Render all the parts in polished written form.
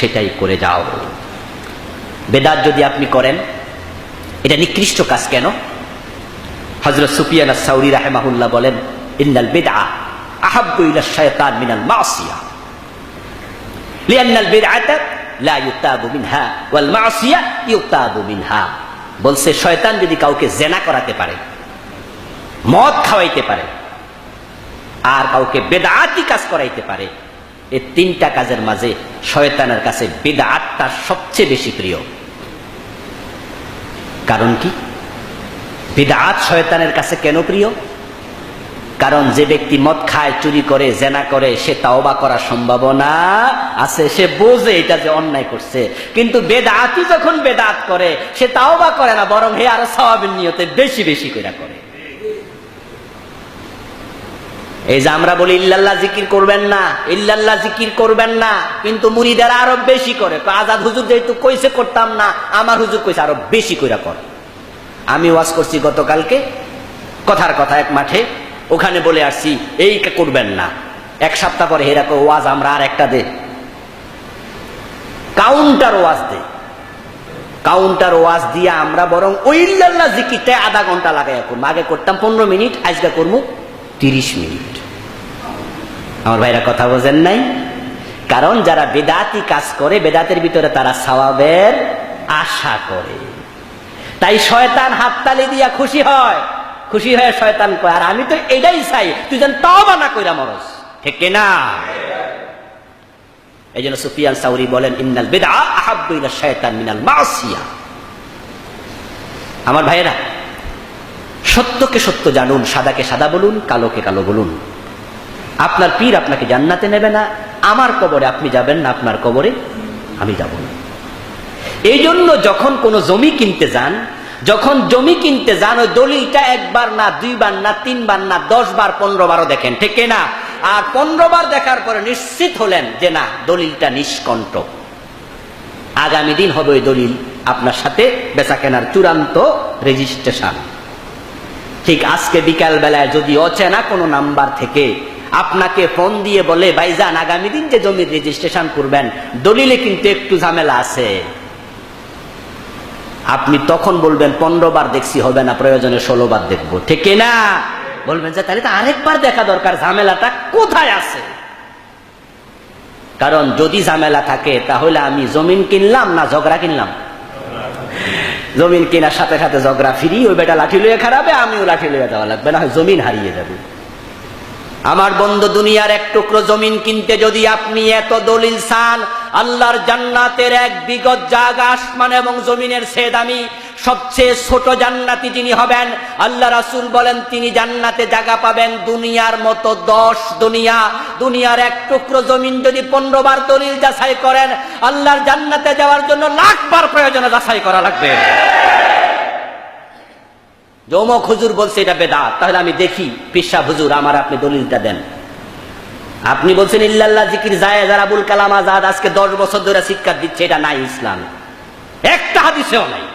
সেটাই করে যাও। বেদাত যদি আপনি করেন, এটা নিকৃষ্ট কাজ কেন? হযরত সুফিয়ান আস-সাউরি রাহিমাহুল্লাহ বলেন, ইন্নাল বিদআ আহাব্বু ইলা শায়তান মিনাল মাসিয়া লিআন্নাল বিদআতা লা ইউতাবু মিনহা ওয়াল মাসিয়া ইউতাবু মিনহা। বলছে শয়তান যদি কাউকে জেনা করাতে পারে, মদ খাওয়াইতে পারে, আর কাউকে বেদাতি কাজ করাইতে পারে, এই তিনটা কাজের মাঝে শয়তানের কাছে বিদআতটা সবচেয়ে বেশি প্রিয়। কারণ কি? বিদআত শয়তানের কাছে কেন প্রিয়? কারণ যে ব্যক্তি মদ খায়, চুরি করে, জেনা করে, সে তাওবা করার সম্ভাবনা আছে, সে বোঝে এটা যে অন্যায় করছে। কিন্তু বেদাতি যখন বেদাত করে, সে তাওবা করে না, বরং হে আরো সওয়াবের নিয়তে বেশি বেশি করে করে। এই যে আমরা বলি ইল্লাল্লাহ জিকির করবেন না, ইল্লাল্লাহ জিকির করবেন না, কিন্তু মুরিদারা আরো বেশি করে। আজাদ হুজুর যেহেতু কইছে করতাম না, আমার হুজুর কইছে আরো বেশি করে কর। আমি ওয়াজ করছি গতকালকে, কথার কথা এক মাঠে, ওখানে বলে আসছি এই করবেন না। এক সপ্তাহ পরে এরকম ওয়াজ আমরা আর একটা দে, কাউন্টার ওয়াজ দে। কাউন্টার ওয়াজ দিয়ে আমরা বরং ওই ইল্লাল্লাহ জিকিরটা আধা ঘন্টা লাগাইয়া করবো। আগে করতাম 15 মিনিট, আজকে করবো 30 মিনিট। আমার ভাইরা কথা বোঝেন নাই? কারণ যারা বেদাতি কাজ করে, বেদাতের ভিতরে তারা সওয়াবের আশা করে। তাই শয়তান হাততালি দিয়া খুশি হয়, খুশি হয়ে শয়তান কয়, আর আমি তো এটাই চাই তুই যেন তওবা না কইরা মরস, ঠিক না? এই জন্য সুফিয়ান সাউরি বলেন, ইন্নাল বিদআ আহাব্বু ইলা শায়তান মিনাল মাসিয়া। আমার ভাইয়েরা, সত্যকে সত্য জানুন, সাদাকে সাদা বলুন, কালোকে কালো বলুন। আপনার পীর আপনাকে জান্নাতে নেবে না, আমার কবরে আপনি যাবেন না, আপনার কবরে আমি যাব না। এই জন্য যখন কোনো জমি কিনতে যান, যখন জমি কিনতে যান, ওই দলিলটা একবার না, 2 বার না, 3 বার না, 10 বার 15 বারও দেখেন, ঠিক না? আর 15 বার দেখার পরে নিশ্চিত হলেন যে না, দলিলটা নিষ্কণ্টক, আগামী দিন হবে ওই দলিল আপনার সাথে বেচা কেনার চূড়ান্ত রেজিস্ট্রেশন। ঠিক আজকে বিকাল বেলায় যদি অচেনা কোনো নাম্বার থেকে আপনাকে ফোন দিয়ে বলে, ভাইজান আগামী দিন যে জমির রেজিস্ট্রেশন করবেন, দলিলে কিন্তু একটু ঝামেলা আছে, আপনি তখন বলবেন 15 বার দেখছি হবে না, প্রয়োজনে 16 বার দেখবো, ঠিক না? বলবেন যে তাহলে তো আরেকবার দেখা দরকার, ঝামেলাটা কোথায় আছে? কারণ যদি ঝামেলা থাকে তাহলে আমি জমিন কিনলাম না ঝগড়া কিনলাম? জমিন কেনার সাথে সাথে ঝগড়া ফ্রি, ওই বেটা লাঠি লইয়া খারাপে, আমিও লাঠি লইয়া যাওয়া লাগবে না, হয় জমিন হারিয়ে যাবে। আমার বন্ধু, দুনিয়ার এক টুকরো জমিন কিনতে যদি আপনি এত দলিল চান, আল্লাহর জান্নাতের 1 বিগত জায়গা আসমান এবং জমিনের চেয়ে দামি, সবচেয়ে ছোট জান্নাতি যিনি হবেন, আল্লাহ রাসূল বলেন তিনি জান্নাতে জায়গা পাবেন দুনিয়ার মতো 10 দুনিয়া। দুনিয়ার এক টুকরো জমিন যদি 15 বার দলিল যাচাই করেন, আল্লাহর জান্নাতে যাওয়ার জন্য 1,00,000 বার প্রয়োজনে যাচাই করা লাগবে। জমক হুজুর বলছে এটা বেদাত, তাহলে আমি দেখি পিসা হুজুর আমার আপনি দলিলটা দেন। আপনি বলছেন ইল্লাল্লাহ জিকির জায়েজ, আর আবুল কালাম আজাদ আজকে 10 বছর ধরে শিক্ষা দিচ্ছে, এটা নাই ইসলামে, একটা হাদিসেও নাই।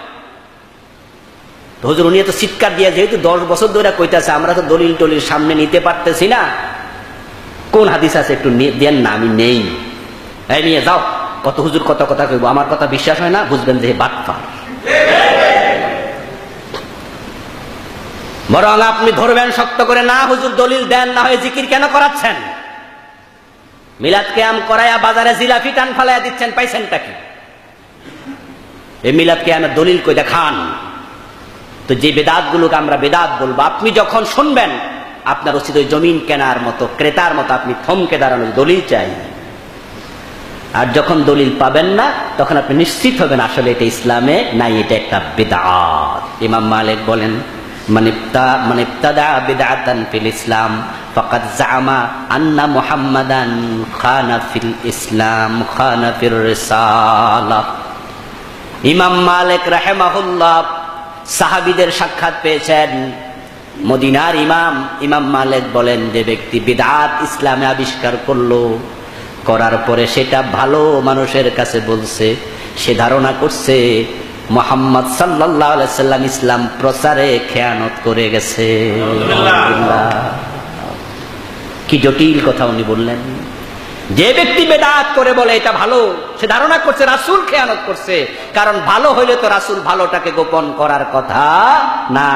হুজুর উনি তো চিৎকার দিয়ে যেহেতু 10 বছর ধরে কইতাছে, আমরা তো দলিল টলিল সামনে নিতে পারতেছি না, কোন হাদিস আছে একটু দেন না? আমি নেই, এই নিয়ে যাও। কত হুজুর কত কথা কইব, আমার কথা বিশ্বাস হয় না, বুঝবেন যে বাটপার। বরং আপনি ধরবেন শক্ত করে, না হুজুর দলিল দেন, না হয় জিকির কেন করাচ্ছেন? মিলাদ কিয়াম করায়া বাজারে জিলাপি টান ফালাইয়া দিচ্ছেন, পাইছেনটা কি? এই মিলাদ কিয়ামের দলিল কই দেখান। তো যে বেদাত গুলোকে আমরা বেদাত বলবো, আপনি যখন শুনবেন আপনার উচিত ওই জমিন কেনার মতো, ক্রেতার মতো আপনি থমকে দাঁড়ানো, দলিল চাই। আর যখন দলিল পাবেন না, তখন আপনি নিশ্চিত হবেন আসলে এটা ইসলামে নাই, এটা একটা বেদাত। ইমাম মালিক বলেন, মান ইবতাদা বিদআতান ফিল ইসলাম ফাকাদ জাআমা আন্না মুহাম্মাদান খানা ফিল ইসলাম খানা ফির রিসালাহ। ইমাম মালিক রাহিমাহুল্লাহ সাহাবীদের সাক্ষাৎ পেয়েছেন। মদিনার ইমাম মালিক বলেন, যে ব্যক্তি বিদআত ইসলামে আবিষ্কার করলো, করার পরে সেটা ভালো মানুষের কাছে বলছে, সে ধারণা করছে মুহাম্মদ সাল্লাল্লাহু আলাইহি সাল্লাম ইসলাম প্রচারে খেয়ানত করে গেছে। কি জটিল কথা উনি বললেন। যে ব্যক্তি বেদাত করে বলে এটা ভালো, সে ধারণা করছে রাসূল খেয়ানত করছে। কারণ ভালো হইলে তো রাসূল ভালোটাকে গোপন করার কথা না।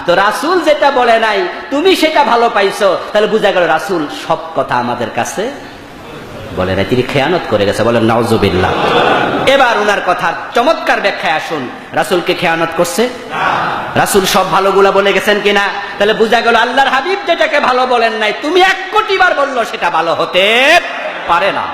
তো রাসূল যেটা বলে নাই তুমি সেটা ভালো পাইছো, তাহলে বুঝা গেল রাসূল সব কথা আমাদের কাছে বলে নাই, তিনি খেয়ানত করে গেছে। বলেন নাউজুবিল্লাহ। এবার উনার কথার চমৎকার ব্যাখ্যায় আসুন। রাসূলকে খেয়ানত করছে? রাসূল সব ভালোগুলা বলে গেছেন কিনা? তাহলে বুঝা গেল আল্লাহর হাবিব যেটাকে ভালো বলেন নাই, তুমি 1 কোটি বার বললো সেটা ভালো হতে পারে না।